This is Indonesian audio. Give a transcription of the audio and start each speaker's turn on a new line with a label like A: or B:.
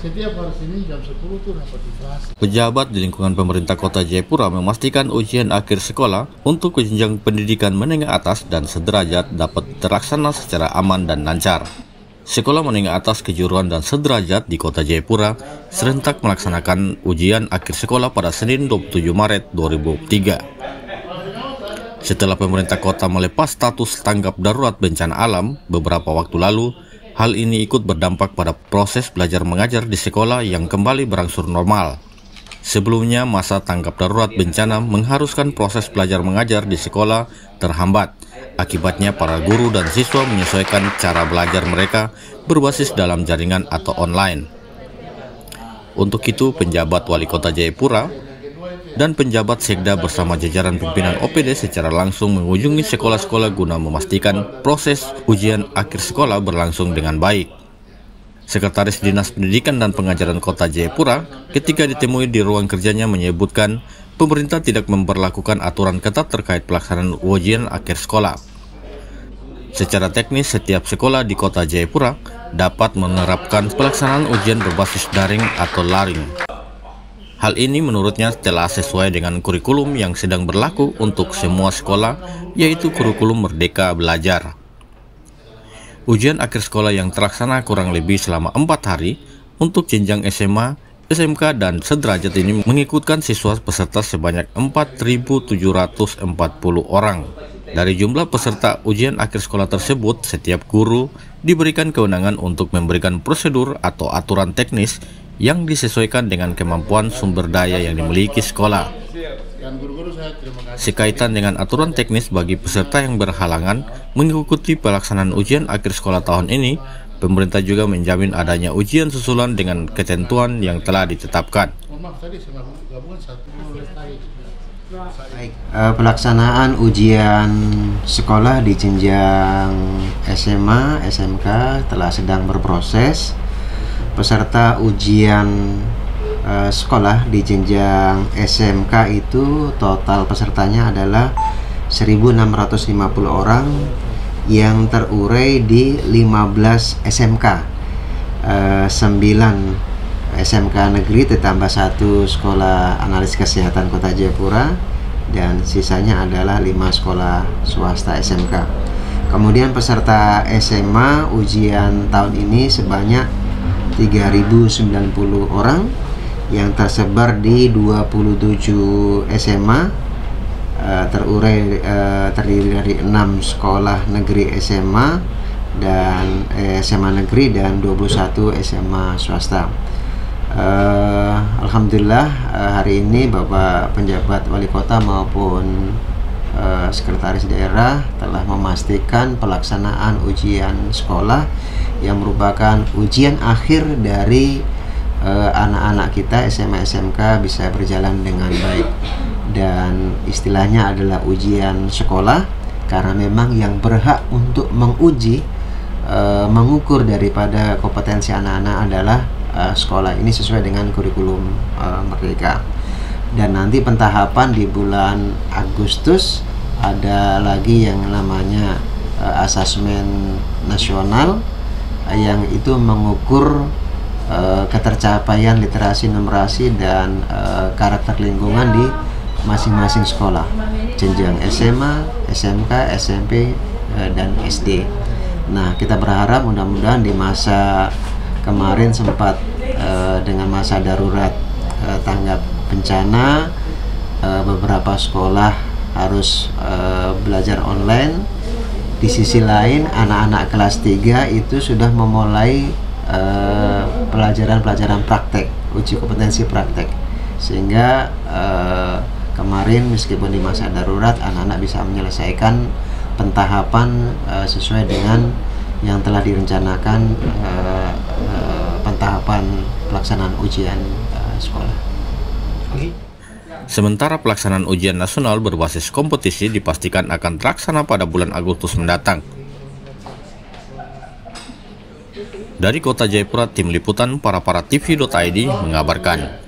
A: Setiap hari Senin jam 10 tuh rapat inflasi.
B: Pejabat di lingkungan pemerintah Kota Jayapura memastikan ujian akhir sekolah untuk jenjang pendidikan menengah atas dan sederajat dapat terlaksana secara aman dan lancar. Sekolah menengah atas kejuruan dan sederajat di Kota Jayapura serentak melaksanakan ujian akhir sekolah pada Senin 27 Maret 2023. Setelah pemerintah kota melepas status tanggap darurat bencana alam beberapa waktu lalu, hal ini ikut berdampak pada proses belajar mengajar di sekolah yang kembali berangsur normal. Sebelumnya, masa tanggap darurat bencana mengharuskan proses belajar mengajar di sekolah terhambat. Akibatnya, para guru dan siswa menyesuaikan cara belajar mereka berbasis dalam jaringan atau online. Untuk itu, penjabat Wali Kota Jayapura dan penjabat Sekda bersama jajaran pimpinan OPD secara langsung mengunjungi sekolah-sekolah guna memastikan proses ujian akhir sekolah berlangsung dengan baik. Sekretaris Dinas Pendidikan dan Pengajaran Kota Jayapura ketika ditemui di ruang kerjanya menyebutkan pemerintah tidak memberlakukan aturan ketat terkait pelaksanaan ujian akhir sekolah. Secara teknis, setiap sekolah di Kota Jayapura dapat menerapkan pelaksanaan ujian berbasis daring atau laring. Hal ini menurutnya telah sesuai dengan kurikulum yang sedang berlaku untuk semua sekolah, yaitu kurikulum Merdeka Belajar. Ujian akhir sekolah yang terlaksana kurang lebih selama 4 hari untuk jenjang SMA, SMK, dan sederajat ini mengikutkan siswa peserta sebanyak 4.740 orang. Dari jumlah peserta ujian akhir sekolah tersebut, setiap guru diberikan kewenangan untuk memberikan prosedur atau aturan teknis yang disesuaikan dengan kemampuan sumber daya yang dimiliki sekolah. Sekaitan dengan aturan teknis bagi peserta yang berhalangan mengikuti pelaksanaan ujian akhir sekolah tahun ini, pemerintah juga menjamin adanya ujian susulan dengan ketentuan yang telah ditetapkan.
C: Pelaksanaan ujian sekolah di jenjang SMA, SMK telah sedang berproses. Peserta ujian sekolah di jenjang SMK itu total pesertanya adalah 1.650 orang yang terurai di 15 SMK, 9 SMK negeri ditambah 1 sekolah analis kesehatan Kota Jayapura, dan sisanya adalah 5 sekolah swasta SMK. Kemudian peserta SMA ujian tahun ini sebanyak 3.090 orang yang tersebar di 27 SMA, terdiri dari 6 sekolah negeri SMA dan SMA negeri dan 21 SMA swasta. Alhamdulillah hari ini Bapak penjabat Wali Kota maupun Sekretaris Daerah telah memastikan pelaksanaan ujian sekolah yang merupakan ujian akhir dari anak-anak kita SMA SMK bisa berjalan dengan baik, dan istilahnya adalah ujian sekolah karena memang yang berhak untuk menguji mengukur daripada kompetensi anak-anak adalah sekolah ini sesuai dengan kurikulum Merdeka. Dan nanti pentahapan di bulan Agustus ada lagi yang namanya asesmen nasional yang itu mengukur ketercapaian literasi, numerasi, dan karakter lingkungan di masing-masing sekolah jenjang SMA, SMK, SMP, dan SD. Nah, kita berharap mudah-mudahan di masa kemarin sempat dengan masa darurat tanggap bencana, beberapa sekolah harus belajar online. Di sisi lain, anak-anak kelas 3 itu sudah memulai pelajaran-pelajaran praktek, uji kompetensi praktek, sehingga kemarin meskipun di masa darurat anak-anak bisa menyelesaikan pentahapan sesuai dengan yang telah direncanakan pentahapan pelaksanaan ujian sekolah.
B: Sementara pelaksanaan ujian nasional berbasis kompetisi dipastikan akan terlaksana pada bulan Agustus mendatang. Dari Kota Jayapura, tim liputan Para TV.id mengabarkan.